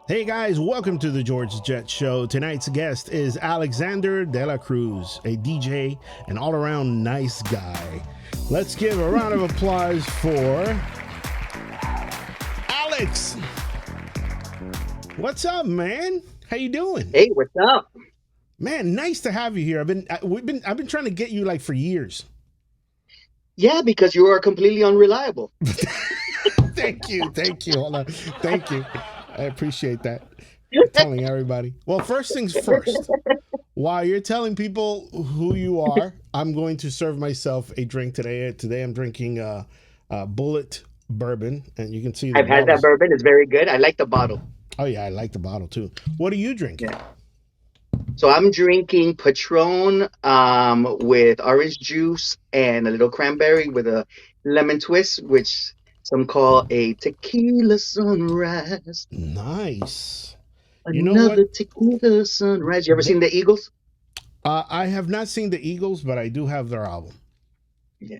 Hey guys, welcome to the George Jet Show. Tonight's guest is Alexander de la Cruz, a DJ and all around nice guy. Let's give a round of applause for Alex. What's up, man? How you doing? Hey, what's up? Man, nice to have you here. I've been trying to get you like for years. Yeah, because you are completely unreliable. Thank you. Hold on. Thank you. I appreciate that. Telling everybody. Well, first things first. While you're telling people who you are, I'm going to serve myself a drink today. Today I'm drinking Bullet Bourbon, and you can see the I've had that bottles. bourbon. It's very good. I like the bottle. Oh yeah, I like the bottle too. What are you drinking? Yeah. So I'm drinking Patron with orange juice and a little cranberry with a lemon twist, which some call a tequila sunrise. Nice. You know what? Another tequila sunrise. You ever seen the Eagles? I have not seen the Eagles, but I do have their album. Yeah.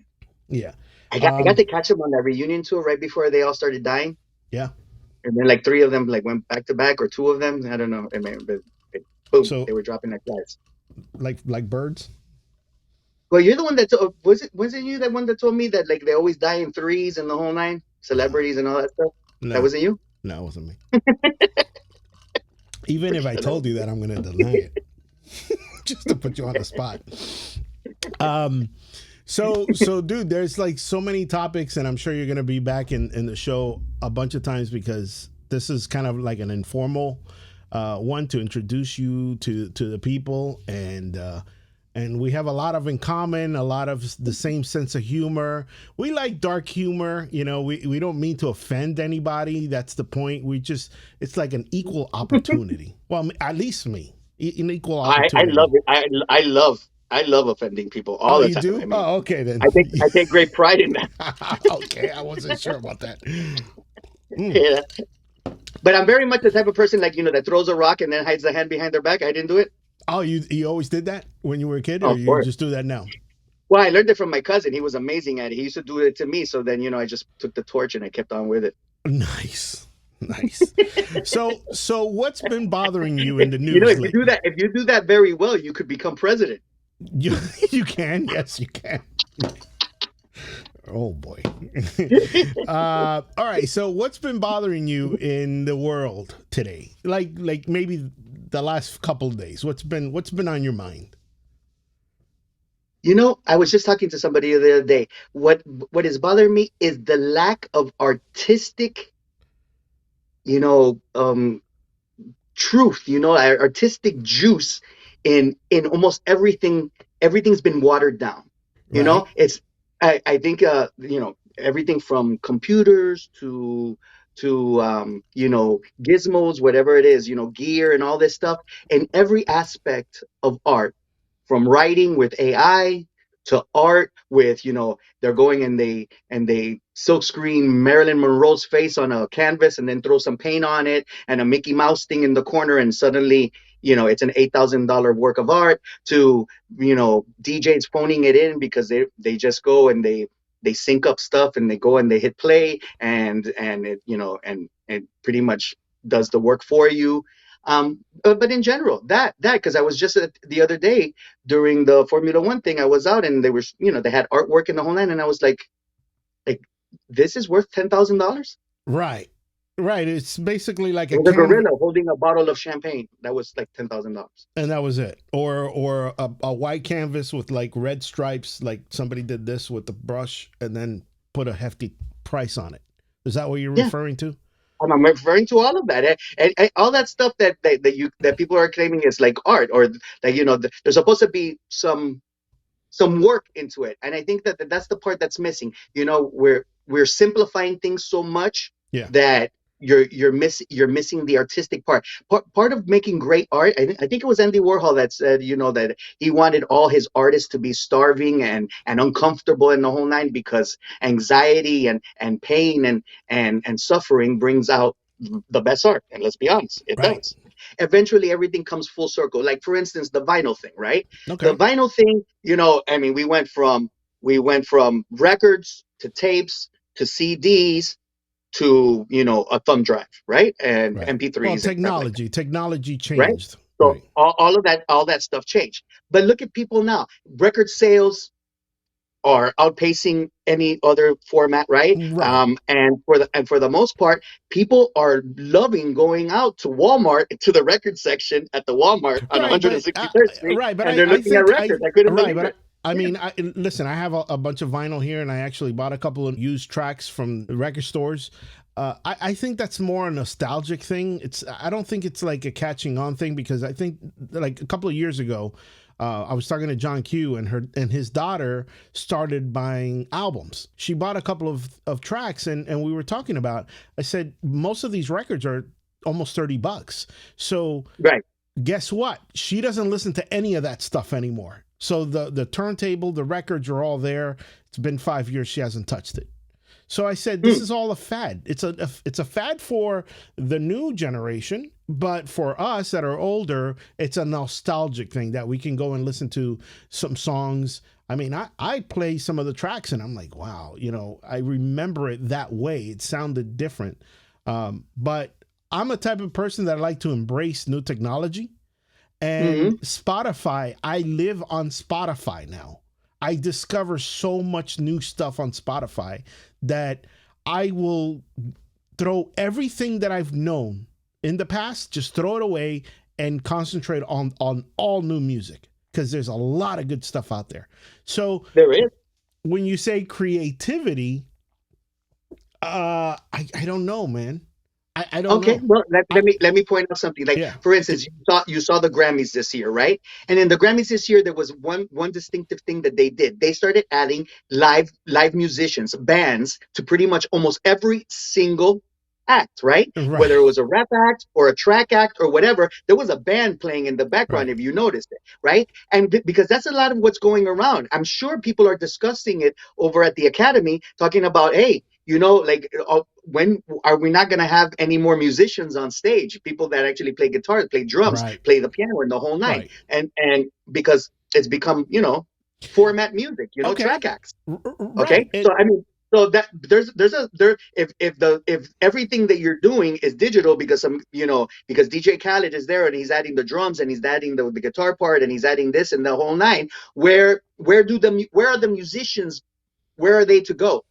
Yeah. I got to catch them on that reunion tour right before they all started dying. Yeah. And then like three of them like went back to back, or two of them. I don't know. But boom, So they were dropping like flies. like birds. Well, you're the one that wasn't you that one that told me that like they always die in threes and the whole nine, celebrities and all that stuff? That No, wasn't you? no, it wasn't me. Even if I told you that, I'm going to deny it, just to put you on the spot. So, dude, there's like so many topics, and I'm sure you're going to be back in the show a bunch of times because this is kind of like an informal one to introduce you to the people, and we have a lot of in common, a lot of the same sense of humor. We like dark humor. You know, we don't mean to offend anybody. That's the point. It's like an equal opportunity. Well, at least me, an equal I opportunity. love it. I love offending people all Oh, the you time. do? I mean, Oh, okay then. I take great pride in that. Okay, I wasn't sure about that. Mm. Yeah. But I'm very much the type of person like that throws a rock and then hides the hand behind their back. I didn't do it. Oh, you always did that when you were a kid, Oh, or of you course. just do that now? Well, I learned it from my cousin. He was amazing at it. He used to do it to me. So then, I just took the torch and I kept on with it. Nice, nice. So what's been bothering you in the You know, news lately? if you do that very well, you could become president. You you can, yes, you can. Oh boy. All right. So what's been bothering you in the world today? Like maybe the last couple of days. What's been on your mind? I was just talking to somebody the other day. What is bothering me is the lack of artistic, you know, um, truth, artistic juice in almost everything. Everything's been watered down. Right. It's I think everything from computers to gizmos, whatever it is, gear and all this stuff, and every aspect of art, from writing with AI to art with, they're going and they silk screen Marilyn Monroe's face on a canvas and then throw some paint on it and a Mickey Mouse thing in the corner, and suddenly it's an $8,000 work of art. To DJs phoning it in because they just go and they sync up stuff and they go and they hit play, and it pretty much does the work for you. But in general, that because I was just the other day during the Formula One thing, I was out and they were, they had artwork in the whole line, and I was like, this is worth $10,000. Right. Right. It's basically like It a was a canvas, gorilla holding a bottle of champagne. That was like $10,000. and that was it. Or a white canvas with like red stripes, like somebody did this with the brush and then put a hefty price on it. Is that what you're Yeah, referring to? I'm referring to all of that, and all that stuff that people are claiming is like art, or like there's supposed to be some work into it, and I think that's the part that's missing. We're simplifying things so much Yeah. that you're missing the artistic part. Part of making great art. I think it was Andy Warhol that said, that he wanted all his artists to be starving and uncomfortable in the whole nine, because anxiety and pain and suffering brings out the best art. And let's be honest, it Right. does. Eventually everything comes full circle. Like, for instance, the vinyl thing, right? The Okay. vinyl thing, I mean, we went from records to tapes to CDs to, a thumb drive, right? And Right. Well, MP3s and crap like that, technology right? changed. So Right. all that stuff changed. But look at people now. Record sales are outpacing any other format, right? Right. And for the most part, people are loving going out to Walmart, to the record section at the Walmart on Right, but 163rd Street, right, but and they're I looking at think records. I couldn't right, believe but it. I Yeah. mean, listen, I have a bunch of vinyl here, and I actually bought a couple of used tracks from the record stores. I think that's more a nostalgic thing. I don't think it's like a catching on thing, because I think like a couple of years ago, I was talking to John Q, and his daughter started buying albums. She bought a couple of tracks, and we were talking about. I said most of these records are almost $30. So Right. guess what? She doesn't listen to any of that stuff anymore. So the turntable, the records are all there. It's been 5 years. She hasn't touched it. So I said, this is all a fad. It's a fad for the new generation, but for us that are older, it's a nostalgic thing that we can go and listen to some songs. I mean, I play some of the tracks and I'm like, wow, I remember it that way. It sounded different. But I'm a type of person that I like to embrace new technology. And Spotify, I live on Spotify now. I discover so much new stuff on Spotify that I will throw everything that I've known in the past, just throw it away and concentrate on all new music, because there's a lot of good stuff out there. So There is. when you say creativity, I don't know, man. I don't Okay, know. well, let, I let me let me point out something. Like, Yeah. for instance, you saw the Grammys this year, right? And in the Grammys this year, there was one distinctive thing that they did. They started adding live musicians, bands, to pretty much almost every single act, right? Whether it Right. was a rap act or a track act or whatever, there was a band playing in the background, Right. if you noticed it, right? And because that's a lot of what's going around. I'm sure people are discussing it over at the Academy, talking about, hey, like, when are we not going to have any more musicians on stage? People that actually play guitars, play drums, Right. play the piano, and the whole nine. Right. And because it's become, format music, Okay. track acts. Okay, Right. so I mean, so that if everything that you're doing is digital, because because DJ Khaled is there and he's adding the drums and he's adding the guitar part and he's adding this and the whole nine, where are the musicians? Where are they to go?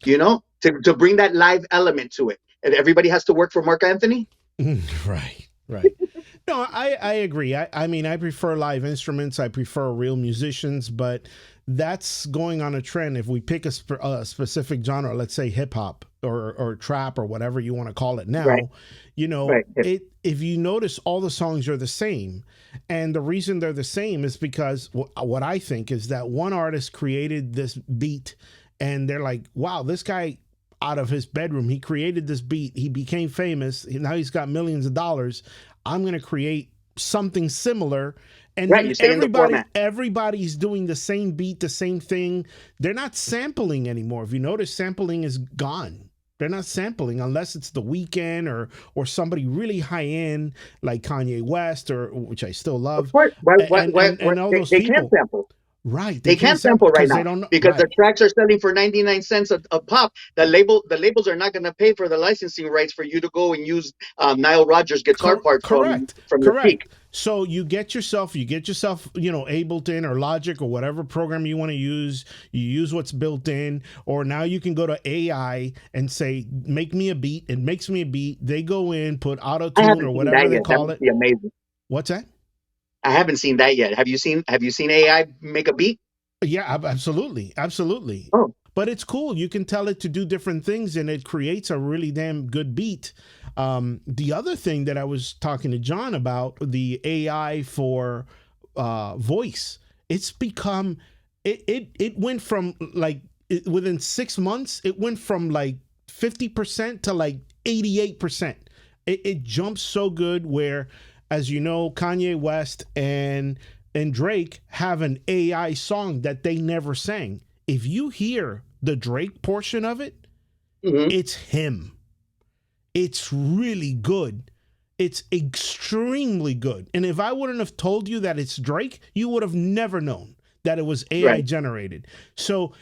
To bring that live element to it. And everybody has to work for Mark Anthony. Right. Right. No, I agree. I mean, I prefer live instruments. I prefer real musicians, but that's going on a trend. If we pick a specific genre, let's say hip hop or trap or whatever you want to call it now, Right. Right. if you notice, all the songs are the same. And the reason they're the same is because what I think is that one artist created this beat and they're like, wow, this guy out of his bedroom, he created this beat. He became famous. Now he's got millions of dollars. I'm going to create something similar. And Right. then You stay in the format. everybody's doing the same beat, the same thing. They're not sampling anymore. If you notice, sampling is gone. They're not sampling unless it's The Weeknd or somebody really high end like Kanye West, or which I still love, Of course. and all those They can't people. sample. Right. They They can't can't sample sample right because they now don't know. because the Right. tracks are selling for 99 cents a pop. The labels are not going to pay for the licensing rights for you to go and use Nile Rodgers' guitar part from Correct. the peak. So you get yourself, Ableton or Logic or whatever program you want to use. You use what's built in, or now you can go to AI and say, make me a beat. It makes me a beat. They go in, put auto I tune haven't or seen whatever that they yet. That call would it. be amazing. What's that? I haven't seen that yet. Have you seen AI make a beat? Yeah, absolutely. Absolutely. Oh, But it's cool. You can tell it to do different things and it creates a really damn good beat. The other thing that I was talking to John about, the AI for voice, it's become, it went from like, within 6 months, it went from like 50% to like 88%. It jumps so good where, as you know, Kanye West and Drake have an AI song that they never sang. If you hear the Drake portion of it, it's him. It's really good. It's extremely good. And if I wouldn't have told you that it's Drake, you would have never known that it was AI right. generated. So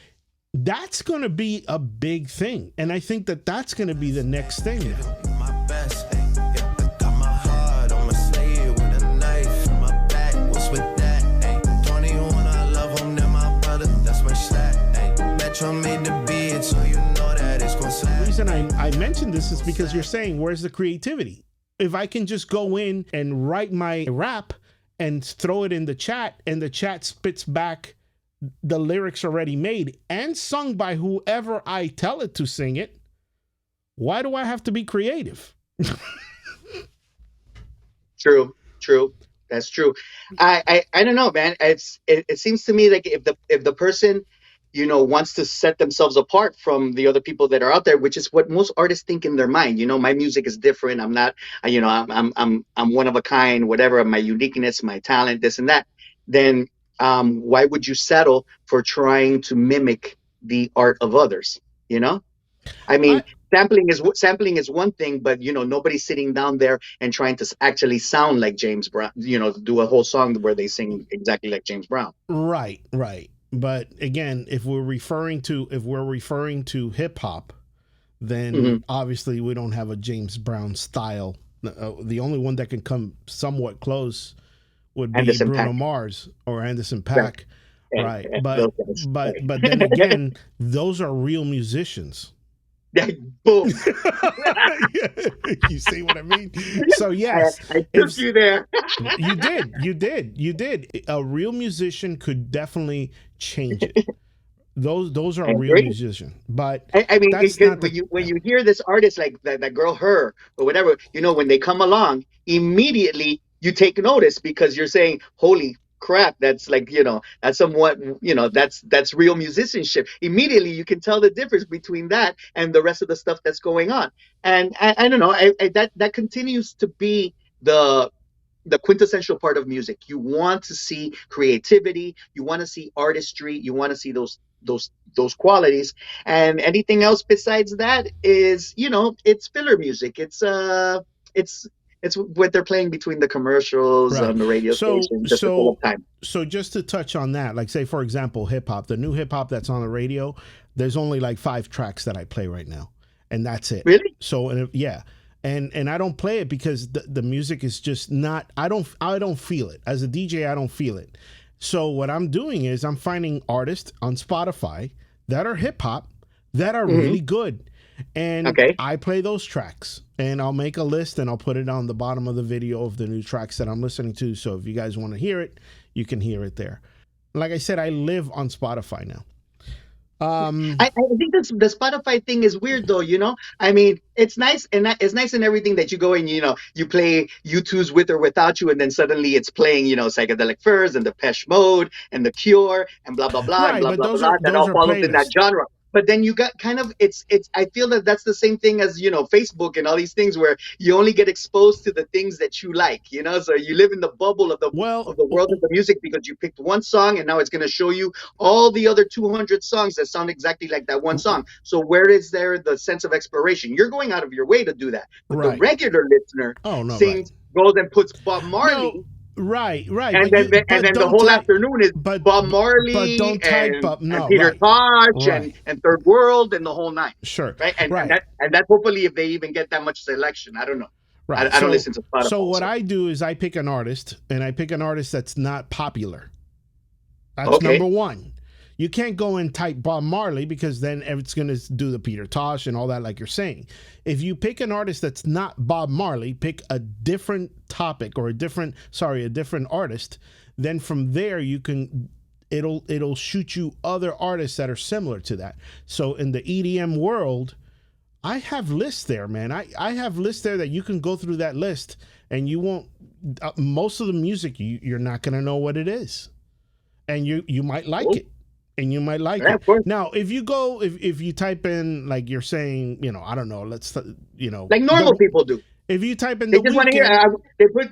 That's going to be a big thing. And I think that that's going to be the next thing now. My best, ay, yeah, I got my heart on my sleeve with a knife in my back. What's with that? Ay, 21, I love him, they're my brother, that's my stat. Ay, Metro made the beat, so you know that it's gonna slap. The reason I mentioned this is because you're saying, where's the creativity? If I can just go in and write my rap and throw it in the chat, and the chat spits back the lyrics already made and sung by whoever I tell it to sing it, why do I have to be creative? True. That's true. I don't know, man. It seems to me like if the person, you know, wants to set themselves apart from the other people that are out there, which is what most artists think in their mind. You know, my music is different. I'm not, you know, I'm one of a kind, whatever, my uniqueness, my talent, this and that. Then why would you settle for trying to mimic the art of others? You know, I mean, sampling is one thing, but you know, nobody's sitting down there and trying to actually sound like James Brown. You know, do a whole song where they sing exactly like James Brown. Right. But again, if we're referring to hip hop, then obviously we don't have a James Brown style. The only one that can come somewhat close would be Anderson Bruno .Paak. Mars or Anderson .Paak. Yeah. Right. Yeah, But then again, those are real musicians. Boom. You see what I mean? So yes, I took you there. you did. A real musician could definitely change it. Those are a real musician. But I mean, that's because not when you hear this artist like that girl, her or whatever, you know, when they come along, immediately you take notice because you're saying, "Holy crap, that's like, you know, that's somewhat, you know, that's real musicianship." Immediately you can tell the difference between that and the rest of the stuff that's going on. And I don't know, that continues to be the quintessential part of music. You want to see creativity, you want to see artistry, you want to see those qualities, and anything else besides that is, you know, it's filler music. It's what they're playing between the commercials on the radio station just to fill up time. So just to touch on that, like say for example, hip hop, the new hip hop that's on the radio, there's only like 5 tracks that I play right now, and that's it. Really? So yeah. And I don't play it because the music is just not, I don't feel it. As a DJ, I don't feel it. So what I'm doing is I'm finding artists on Spotify that are hip hop that are really good. And I play those tracks, and I'll make a list and I'll put it on the bottom of the video of the new tracks that I'm listening to. So if you guys want to hear it, you can hear it there. Like I said, I live on Spotify now. I think the Spotify thing is weird though, you know. I mean, it's nice and everything that you go and, you know, you play U2's With or Without You, and then suddenly it's playing, you know, Psychedelic Furs and Depeche Mode and The Cure and blah blah blah, and blah blah blah. That all follows in that genre. But then you got kind of, it's I feel that that's the same thing as, you know, Facebook and all these things where you only get exposed to the things that you like, you know. So you live in the bubble of the world of the music because you picked one song, and now it's going to show you all the other 200 songs that sound exactly like that one song. So where is there the sense of exploration? You're going out of your way to do that. But the regular listener goes and puts Bob Marley. No. Right. And then the whole afternoon is Bob Marley and Peter Tosh and Third World and the whole nine. Sure. Right. And that's hopefully if they even get that much selection. I don't know. Right. I don't listen to Spotify. So what I do is I pick an artist, and I pick an artist that's not popular. That's number one. You can't go and type Bob Marley because then it's going to do the Peter Tosh and all that, like you're saying. If you pick an artist that's not Bob Marley, pick a different topic or a different artist, then from there it'll shoot you other artists that are similar to that. So in the EDM world, I have lists there, man. I have lists there that you can go through that list, and you won't, most of the music, you're not going to know what it is. And you might like it. And you might like it. Now, if you type in, like you're saying, you know, I don't know, like normal people do. If you type in they just want to hear,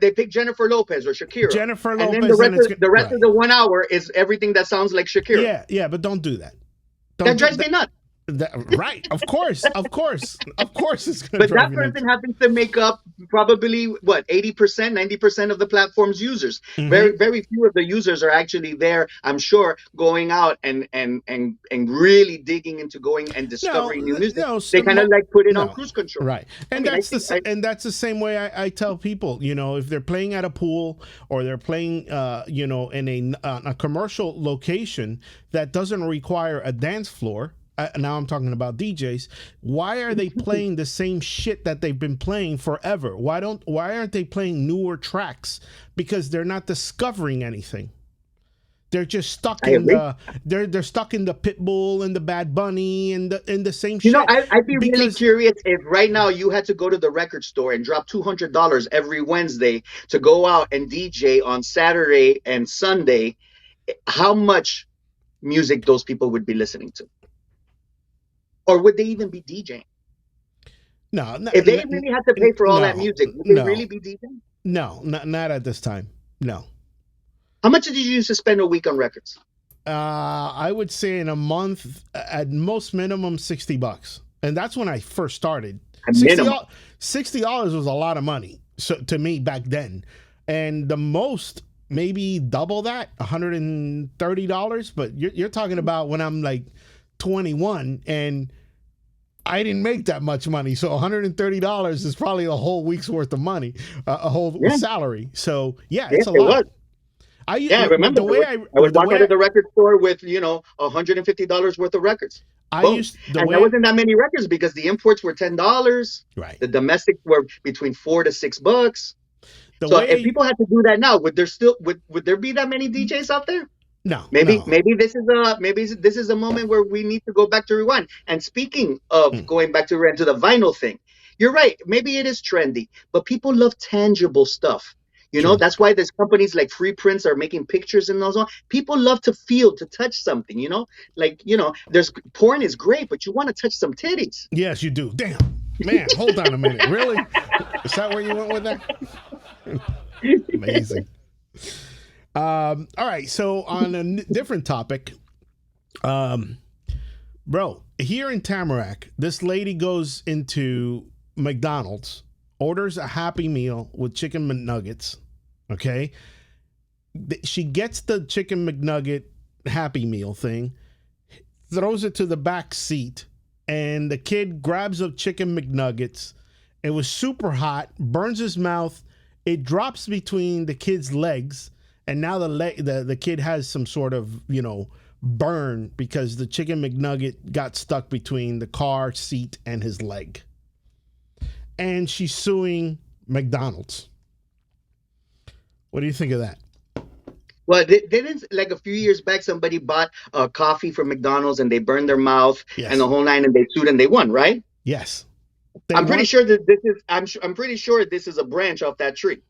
they pick Jennifer Lopez or Shakira. Jennifer Lopez, and then the rest of the 1 hour is everything that sounds like Shakira. Yeah, but don't do that. That drives me nuts. Right, of course, it's going to But drive that you nuts. person happens to make up probably what 80%, 90% of the platform's users. Mm-hmm. Very few of the users are actually there, I'm sure, going out and really digging into going and discovering new music. They kind of like put it on cruise control. Right. And that's the same way I tell people, if they're playing at a pool or they're playing in a commercial location that doesn't require a dance floor. Now I'm talking about DJs. Why are they playing the same shit that they've been playing forever? Why aren't they playing newer tracks? Because they're not discovering anything. They're just stuck they're stuck in the Pitbull and the Bad Bunny and the same shit. I'd be really curious if right now you had to go to the record store and drop $200 every Wednesday to go out and DJ on Saturday and Sunday, how much music those people would be listening to. Or would they even be DJing? No. If they really had to pay for all that music, would they really be DJing? No, not at this time. No. How much did you used to spend a week on records? I would say in a month, at most minimum, $60. And that's when I first started. $60 was a lot of money to me back then. And the most, maybe double that, $130. But you're talking about when I'm like 21 and I didn't make that much money, so $130 is probably a whole week's worth of money, a whole salary. So it's a lot. I remember I would walk out of the record store with $150 worth of records. That wasn't that many records because the imports were $10. Right. The domestics were between $4 to $6. If people had to do that now, would there be that many DJs out there? No. Maybe this is a moment where we need to go back to rewind. And speaking of going back to the vinyl thing, you're right. Maybe it is trendy, but people love tangible stuff. That's why there's companies like Free Prints are making pictures and those on. People love to feel, to touch something. There's porn is great, but you want to touch some titties. Yes, you do. Damn, man, hold on a minute. Really? Is that where you went with that? Amazing. All right, so on a different topic, bro, here in Tamarac, this lady goes into McDonald's, orders a Happy Meal with chicken McNuggets, okay? She gets the chicken McNugget Happy Meal thing, throws it to the back seat, and the kid grabs a chicken McNuggets. It was super hot, burns his mouth. It drops between the kid's legs. And now the kid has some sort of, burn because the chicken McNugget got stuck between the car seat and his leg. And she's suing McDonald's. What do you think of that? Well, didn't like a few years back somebody bought a coffee from McDonald's and they burned their mouth and the whole nine and they sued and they won, right? Yes. I'm pretty sure this is a branch off that tree.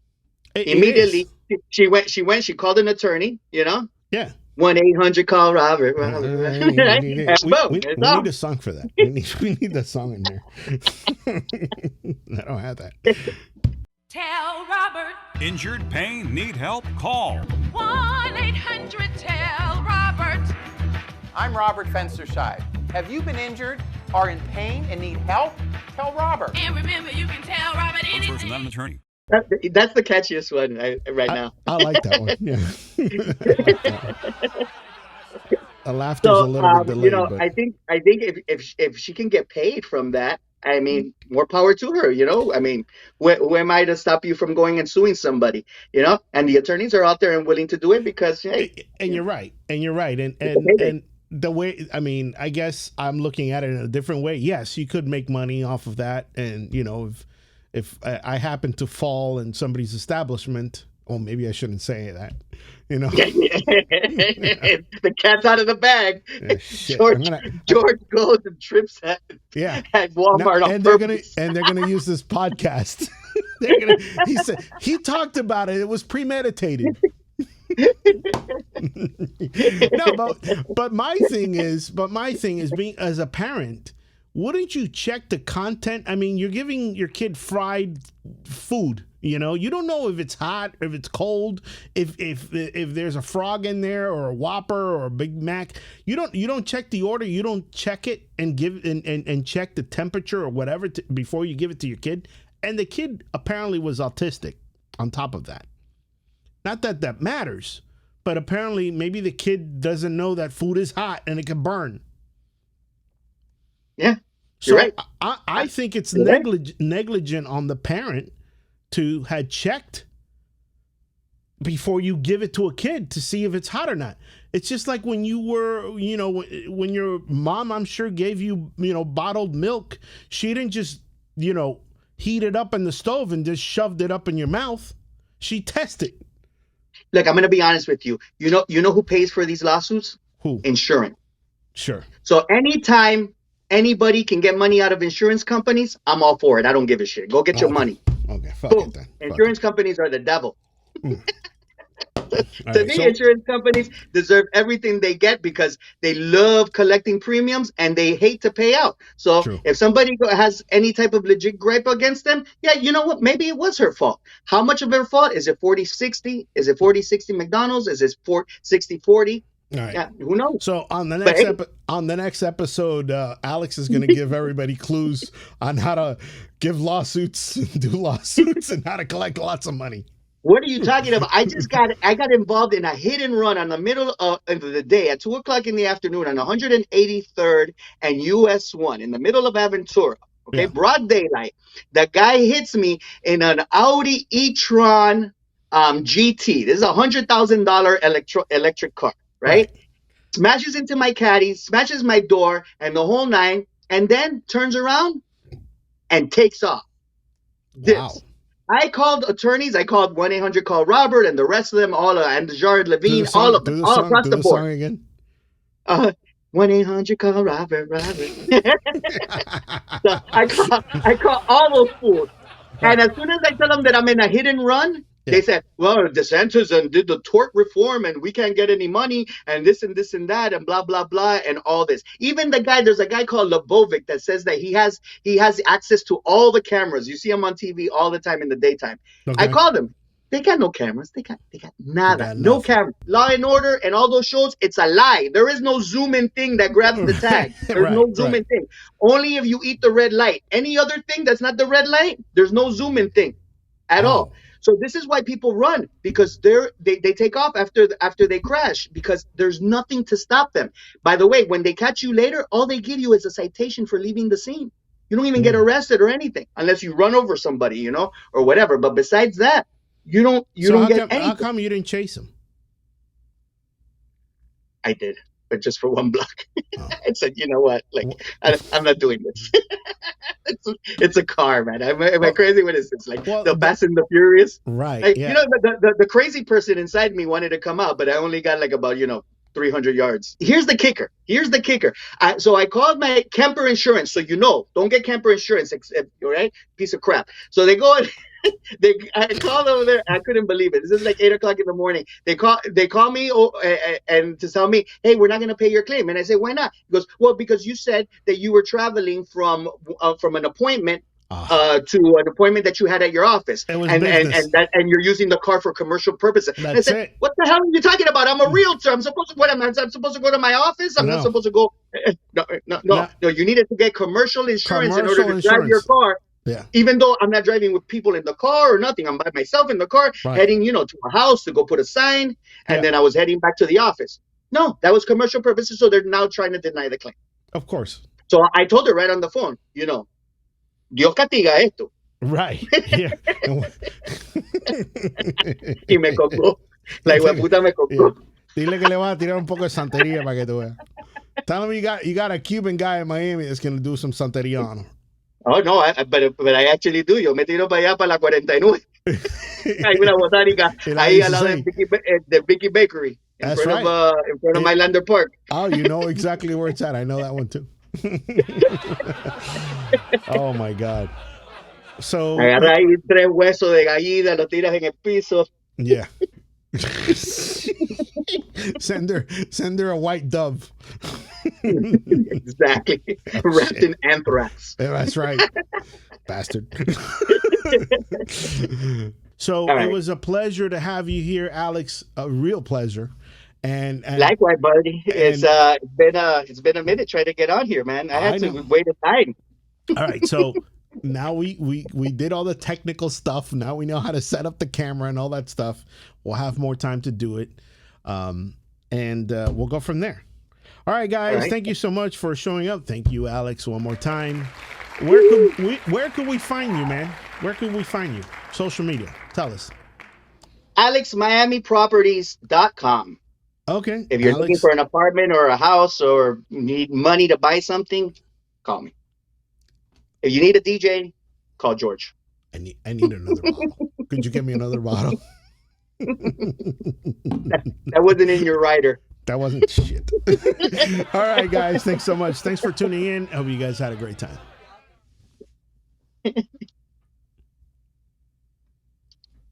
Immediately she called an attorney, Yeah. 1-800-CALL Robert. We need a song for that. We need that song in there. I don't have that. Tell Robert. Injured, pain, need help? Call 1-800-TELL-ROBERT. I'm Robert Fensterside. Have you been injured, are in pain, and need help? Tell Robert. And remember, you can tell Robert anything. Person, not an attorney. That's the catchiest one right now. I like that one. Yeah. The laughter's a little bit delayed. But I think if she can get paid from that, I mean, more power to her. I mean, who am I to stop you from going and suing somebody? And the attorneys are out there and willing to do it because hey. And you're right. And the way, I mean, I guess I'm looking at it in a different way. Yes, you could make money off of that, and if I happen to fall in somebody's establishment, or maybe I shouldn't say that, The cat's out of the bag. George goes and trips at Walmart on purpose. They're gonna use this podcast. He talked about it. It was premeditated. No, but my thing is being as a parent, wouldn't you check the content? I mean, you're giving your kid fried food. You know, you don't know if it's hot, if it's cold, if there's a frog in there or a Whopper or a Big Mac. You don't check the order. You don't check it and give and check the temperature or whatever before you give it to your kid. And the kid apparently was autistic on top of that. Not that that matters, but apparently maybe the kid doesn't know that food is hot and it can burn. Yeah, so you're right. I think it's You're right. negligent on the parent to have checked before you give it to a kid to see if it's hot or not. It's just like when you were, you know, when your mom, I'm sure, gave you, you know, bottled milk. She didn't just, you know, heat it up in the stove and just shoved it up in your mouth. She tested. Look, I'm going to be honest with you. You know who pays for these lawsuits? Who? Insurance. Sure. So anytime anybody can get money out of insurance companies, I'm all for it. I don't give a shit. Go get your money. Okay, fuck Boom. it then. Insurance companies are the devil. To right, me, so- insurance companies deserve everything they get because they love collecting premiums and they hate to pay out. So True. if somebody has any type of legit gripe against them, yeah, you know what? Maybe it was her fault. How much of her fault? Is it 40-60? Is it 40-60 McDonald's? Is it 60-40? All right. Yeah, who knows? So on the But next episode, Alex is going to give everybody clues on how to give lawsuits, do lawsuits, and how to collect lots of money. What are you talking about? I got involved in a hit and run on the middle of the day at 2:00 in the afternoon on 183rd and US 1 in the middle of Aventura. Okay, Yeah. broad daylight. The guy hits me in an Audi e-tron GT. This is a $100,000 electric car, right? Smashes into my caddy, smashes my door, and the whole nine, and then turns around and takes off. Wow. I called attorneys. I called 1-800-CALL-ROBERT and the rest of them, all and Jared Levine, all of them, all across the board. Song again. 1-800-CALL-ROBERT, Robert. So I call all those fools. And as soon as I tell them that I'm in a hit and run, they said, well, DeSantis and did the tort reform and we can't get any money and this and that and blah, blah, blah and all this. Even there's a guy called Lebovic that says that he has access to all the cameras. You see him on TV all the time in the daytime. Okay. I called him. They got no cameras. They got nada. got No nothing. camera. Law and Order and all those shows, it's a lie. There is no zoom in thing that grabs the tag. There's no zoom in thing. Only if you eat the red light. Any other thing that's not the red light, there's no zoom in thing at all. So this is why people run, because they take off after they crash, because there's nothing to stop them. By the way, when they catch you later, all they give you is a citation for leaving the scene. You don't even get arrested or anything unless you run over somebody, you know, or whatever. But besides that, you don't get anything. How come you didn't chase him? I did, but just for one block. I said, you know what? Like, I'm not doing this. It's a car, man. Am I crazy? What is this? Like the Fast and the Furious? Right. Like, yeah. You know, the crazy person inside me wanted to come out, but I only got like about, 300 yards. Here's the kicker. So I called my Kemper Insurance. So don't get Kemper Insurance, right? Piece of crap. So they go and I called over there. I couldn't believe it. This is like 8:00 in the morning. They call me and to tell me, hey, we're not going to pay your claim. And I say, why not? He goes, well, because you said that you were traveling from an appointment to an appointment that you had at your office, and you're using the car for commercial purposes. I said, what the hell are you talking about? I'm a realtor. I'm supposed to go to my office. I'm not supposed to go. No. You needed to get commercial insurance in order to drive your car. Yeah. Even though I'm not driving with people in the car or nothing, I'm by myself in the car, heading, to a house to go put a sign, and then I was heading back to the office. No, that was commercial purposes, so they're now trying to deny the claim. Of course. So I told her right on the phone, Dios castiga esto. Right. Yeah. Y me cocó. La hueputa me cocó. Dile que le vas a tirar un poco de santería para que tú veas. Tell him you got a Cuban guy in Miami that's going to do some santería on him. Oh, no, but I actually do. Yo me tiro para allá, para la 49. Hay una botánica ahí al lado de Vicky Bakery. In front of my Lander Park. Oh, you know exactly where it's at. I know that one too. Oh my God. So agarra ahí 3 huesos de gallina, los tiras en el piso. Yeah. Send her a white dove. Exactly. Wrapped in anthrax. Yeah, that's right, bastard. So All it right. was a pleasure to have you here, Alex. A real pleasure. And Likewise, buddy. and It's been a minute trying to get on here, man. I I had to know. wait a time. all right, so now we did all the technical stuff. Now we know how to set up the camera and all that stuff. We'll have more time to do it, and we'll go from there. All right, guys. All right. Thank you so much for showing up. Thank you, Alex, one more time. Where could we find you, man? Where could we find you? Social media. Tell us. AlexMiamiProperties.com. Okay. If you're looking Alex, for an apartment or a house or need money to buy something, call me. If you need a DJ, call George. I need another bottle. Could you give me another bottle? That wasn't in your rider. That wasn't shit. All right, guys. Thanks so much. Thanks for tuning in. I hope you guys had a great time.